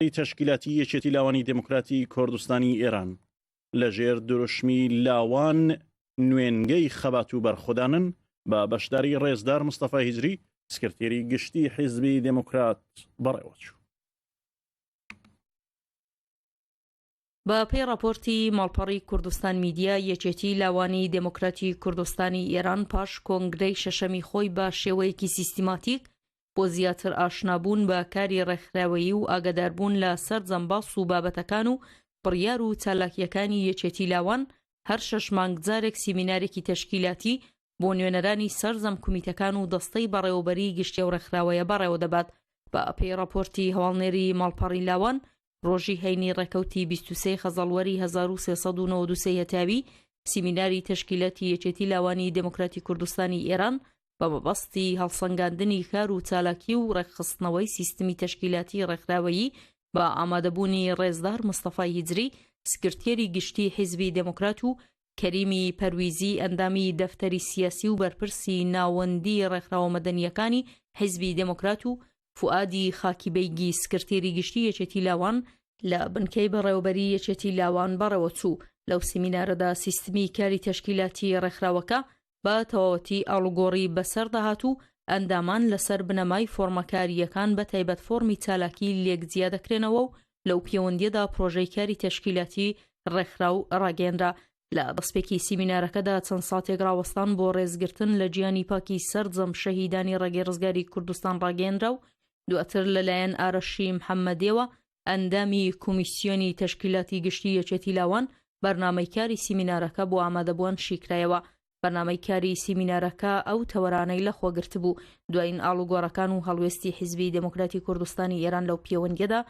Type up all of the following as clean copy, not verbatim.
تشکیلاتی یەکێتی لاوانی دموکراتی کوردستانی ئێران لەژێر دروشمی لاوان نوێنگەی خەبات و بەرخۆدانن بە بەشداری ڕێزدار مستەفا هیجری سکرتێری گشتی حیزبی دموکرات بەڕێوەچوو. بە پێی راپۆرتی ماڵپەڕی کوردستان میدیا یەکێتی لاوانی دموکراتی کوردستانی ئێران پاش کۆنگرەی شەشەمی خۆی بە شێوەیەکی سیستیماتیک بۆ زیاتر ئاشنابوون بە کاری ڕێکخراوەیی و ئاگاداربوون لە سەر جەمباس و بابەتەکان و بڕیار و چالاکیەکانی یەکێتی لاوان هەر 6 مانگ جارێک سیمینارێکی تەشکیلاتی بۆ نوێنەرانی سەرجەم کومیتەکان و دەستەی بەڕێوەبەری گشتی و ڕێکخراوەیە بەڕێوە دەبات. بە پێی راپۆرتی هەواڵنێری ماڵپەڕی لاوان ڕۆژی هەینی ڕێکەوتی 23 خەزەڵوەری 1393 هەتاوی سیمیناری تەشکیلاتی یەکێتی لاوانی دموکراتی کوردستانی ئێران بە مەبەستی هەڵسەنگاندنی کار و چالاکی و ڕێکخستنەوەی سیستمی تەشکیلاتی ڕێکخراوەیی بە ئامادەبوونی ڕێزدار مستەفای هیجری سکرتێری گشتی حیزبی دموکرات و کەریمی پەرویزی ئەندامی دەفتەری سیاسی و بەرپرسی ناوەندی ڕێکخراوە مەدەنیەکانی حیزبی دموکرات و فوادی خاکیبەیگی سکرتێری گشتی یەکێتی لاوان لە بنکەی بەڕێوەبەری یەکێتی لاوان بەڕێوە چوو. لەو سیمینارەدا سیستمی کاری تەشکیلاتی ڕێکخراوەکە بە تەواوەتی ئاڵوگۆڕی بەسەردەهات و ئەندامان لەسەر بنەمای فۆرمەکاریەکان بە تایبەت فۆرمی چالاکی لێکجیا دەکرێنەوە و لەو پەیوەندیەدا پرۆژەی کاری تەشکیلاتی ڕێکخراو ڕاگەیەنرا. لە دەستپێکی سیمینارەکەدا چەند ساتێک ڕاوەستان بۆ ڕێزگرتن لە گیانی پاکی سەرجەم شەهیدانی ڕێگەی ڕزگاری کوردستان ڕاگەیەنرا و دواتر لەلایەن ئارەشی محەممەدیەوە ئەندامی کۆمیسیۆنی تەشکیلاتی گشتی یەکێتی لاوان بەرنامەی کاری سیمینارەکە بۆ ئامادەبووان شیکرایەوە. بەرنامەی کاری سیمینارەکە ئەو تەوەرانەی لەخۆگرت بوو. دوایین ئاڵوگۆڕەکان و هەڵوێستی حیزبی دموکراتی کوردستانی ئێران لەو پەیوەندیەدا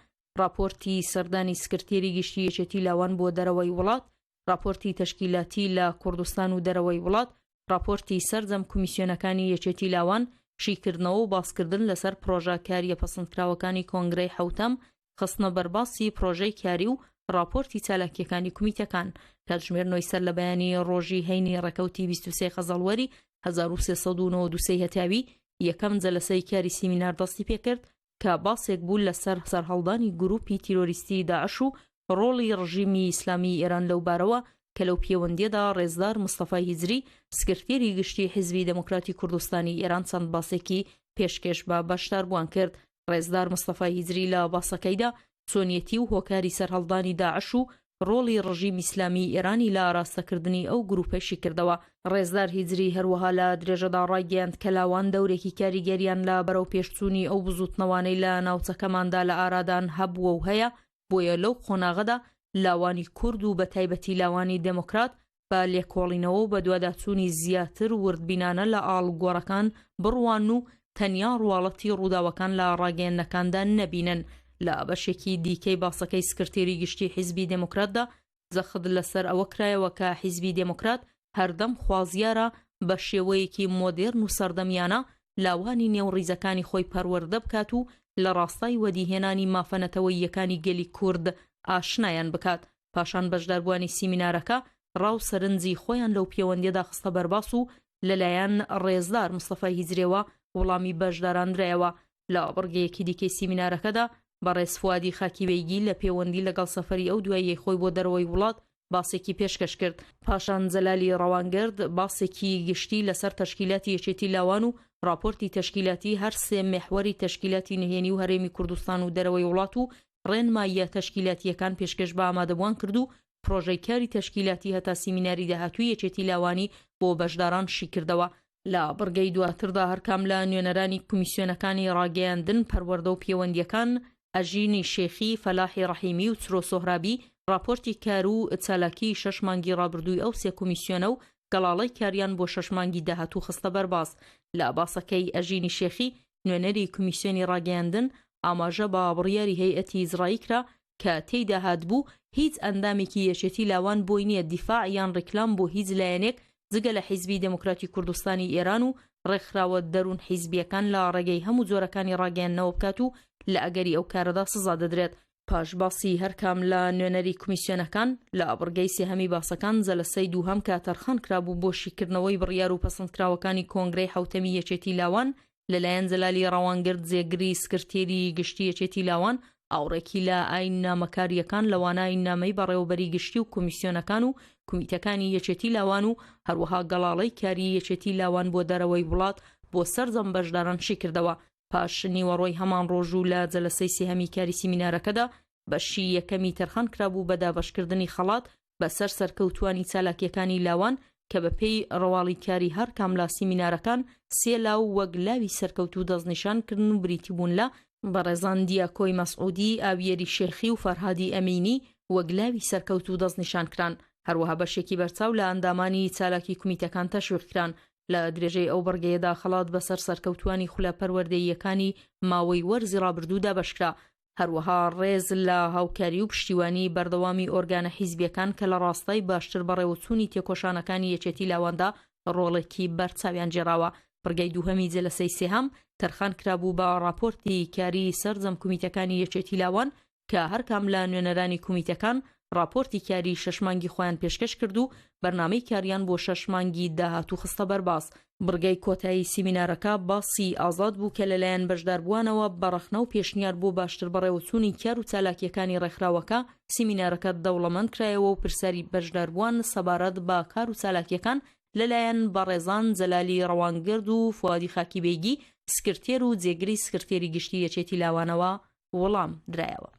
راپۆرتی سەردانی سکرتێری گشتی یەکێتی لاوان بۆ دەرەوەی وڵات، راپۆرتی تەشکیلاتی لە کوردستان و دەرەوەی وڵات، راپۆرتی سەرجەم کۆمیسیۆنەکانی یەکێتی لاوان، شیکردنەوە و باسکردن لەسەر پرۆژە کاریە پەسەندکراوەکانی کۆنگرەی حوتەم، خستنە بەرباسی پرۆژەی کاری و راپۆرتی چالاکیەکانی کومیتەکان. کاتژمێر سەر لە بەیانی ڕۆژی هەینی ڕێکەوتی 23 خەزەڵوەری 1393 هەتاوی یەکەم جەلسەی کاری سیمینار دەستی پێکرد کە باسێک بوو لەسەر سەرهەڵدانی گروپی تیرۆریستی داعش و ڕۆڵی ڕژیمی ئیسلامی ئێران لەو بارەوە کە لەو پەیوەندیەدا ڕێزدار مستەفای هیجری سکرتێری گشتی حیزبی دموکراتی کوردستانی ئێران چەند باسێکی پێشکەش بە بەشداربووان کرد. ڕێزدار مستەفای هیجری لە باسەکەیدا چۆنیەتی و هۆکاری سەرهەڵدانی داعش و ڕۆڵی ڕژیمی ئیسلامی ئێرانی لە ئاراستەکردنی ئەو گروپەشی کردەوە. ڕێزدار هیجری هەروەها لە درێژەدا ڕایگەیاند کە لاوان دەورێکی کاریگەریان لە بەرەو پێشچوونی ئەو بزوتنەوانەی لە ناوچەکەماندا لە ئارادان هەبووە و هەیە، بۆیە لەو قۆناغەدا لاوانی کورد و بە تایبەتی لاوانی دموکرات بە لێکۆڵینەوە و بە دواداچوونی زیاتر وردبینانە لە ئاڵگۆڕەکان بڕوان و تەنیا ڕواڵەتی ڕووداوەکان لە ڕاگەیەندەکاندا نەبینن. لە بەشێکی دیکەی باسەکەی سکرتێری گشتی حیزبی دموکراتدا زەخت لەسەر ئەوە کرایەوە کە حیزبی دموکرات هەردەم خوازیارە بە شێوەیەکی مۆدێرن و سەردەمیانە لاوانی نێوڕیزەکانی خۆی پەروەردە بکات و لە ڕاستای وەدیهێنانی مافەنەتەوەی یەکانی گەلی کورد ئاشنایان بکات. پاشان بەشداربووانی سیمینارەکە ڕاو سەرنجی خۆیان لەو پەیوەندیەدا خستە بەرباس و لەلایەن ڕێزدار مستەفای هیجرێەوە وەڵامی بەشدارانرایەوە. لە بڕگەیەکی دیکەی سیمینارەکەدا بەڕێز فوادی خاکیبەیگی لە پەیوەندی لەگەڵ سەفەری ئەو دواییەی خۆی بۆ دەرەوەی وڵات باسێکی پێشکەش کرد. پاشان جەلالی ڕەوانگرد باسێکی گشتی لەسەر تەشکیلاتی یەکێتی لاوان و راپۆرتی تەشکیلاتی هەر سێ مێحوەری تەشکیلاتی نهێنی و هەرێمی کوردستان و دەرەوەی وڵات و ڕێنماییە تەشکیلاتیەکان پێشکەش بە ئامادەبووان کرد و پرۆژەی کاری تەشکیلاتی هەتا سیمیناری داهاتووی یەکێتی لاوانی بۆ بەشداران شیکردەوە. لە بڕگەی دواتردا هەرکام لە نوێنەرانی کۆمیسیۆنەکانی ڕاگەیاندن پەروەردە و پەیوەندیەکان ئەژینی شێخی، فەلاحی ڕەحیمی و چرۆ سۆهرابی راپۆرتی کار و چالاکی 6 مانگی ڕابردووی ئەو سێ کۆمیسیۆنە و گەڵاڵەی کاریان بۆ 6 مانگی داهاتوو خستە بەرباز. لە باسەکەی ئەژینی شێخی نوێنەری کۆمیسیۆنی ڕاگەیاندن ئاماژە بە بڕیاری هەیئەتی ئیزرایی کرا کە تێیدا هاتبوو هیچ ئەندامێکی یەکێتی لاوان بۆی نییە دیفاع یان ڕیکلام بۆ هیچ لایەنێک جگە لە حیزبی دموکراتی کوردستانی ئێران و ڕێکخراوە دەروون حیزبیەکان لە ڕێگەی هەموو جۆرەکانی ڕاگەیاندنەوە بکات و لە ئەگەری ئەو کارەدا سزا دەدرێت. پاش باسی هەرکام لە نوێنەری کۆمیسیۆنەکان لە ئەبڕگەی سێهەمی باسەکان جەلسەی دووهەم کە تەرخان کرابوو بۆ شیکردنەوەی بڕیار و پەسەندکراوەکانی کۆنگرەی حوتەمی یەکێتی لاوان لەلایەن جەلالی ڕەوانگرد جێگری سکرتێری گشتی یەکێتی لاوان ئاوڕێکی لە ئاین نامەکاریەکان لەوانای نامەی بەڕێوەبەری گشتی و کۆمیسیۆنەکان و کومیتەکانی یەکێتی لاوان و هەروەها گەڵاڵەی کاری یەکێتی لاوان بۆ دەرەوەی وڵات بۆ سەرجەم بەشداران شی کردەوە. پاش نیوەڕۆی هەمان ڕۆژ و لە جەلسەی سێهەمی کاری سیمینارەکەدا بەشی یەکەمی تەرخان کرابوو بە دابەشکردنی خەڵات بەسەر سەرکەوتوانی چالاکیەکانی لاوان کە بەپێی ڕەواڵی کاری هەر کام لە سیمینارەکان سێ لاو وەک لاوی سەرکەوتو دەستنیشانکردن و بریتی بوون لە بەڕێزان دیاکۆی مەسعودی، ئاویێری شێخی و فەرهادی ئەمینی وەک لاوی سەرکەوتو دەستنیشانکران. هەروەها بەشێکی بەرچاو لە ئەندامانی چالاکی کومیتەکان تەشویقکران. لە درێژەی ئەو بەرگەیەدا خەڵات بەسەر سەرکەوتوانی خولەپەروەردەییەکانی ماوەی وەرزی ڕابردوودا بەشکرا. هەروەها ڕێز لە هاوکاری و پشتیوانی بەردەوامی ئۆرگانە حیزبیەکان کە لە ڕاستای باشتر بەڕێوەچوونی تێکۆشانەکانی یەکێتی لاواندا ڕۆڵێکی بەرچاویان جێراوە. بڕگەی دووهەمی جەلسەی سێهەم تەرخان کرابوو بە راپۆرتی کاری سەرجەم کومیتەکانی یەکێتی لاوان کە هەر کام لە نوێنەرانی کومیتەکان راپۆرتی کاری 6 مانگی خۆیان پێشکەش کرد و بەرنامەی کاریان بۆ 6 مانگی داهاتوو خستە بەرباز. بڕگەی کۆتایی سیمینارەکە باسی ئازاد بوو کە لەلایەن بەشداربووانەوە بەڕەخنە و پێشنیار بۆ باشتر بەڕێوەچوونی کار و چالاکیەکانی ڕێکخراوەکە سیمینارەکە دەوڵەمەند کرایەوە و پرسەری بەشداربووان سەبارەت بە کار و چالاکیەکان لەلایەن بەڕێزان جەلالی ڕەوانگرد و فوادی خاکیبێگی سکرتێر و جێگری سکرتێری گشتی یەکێتی لاوانەوە وەڵام درایەوە.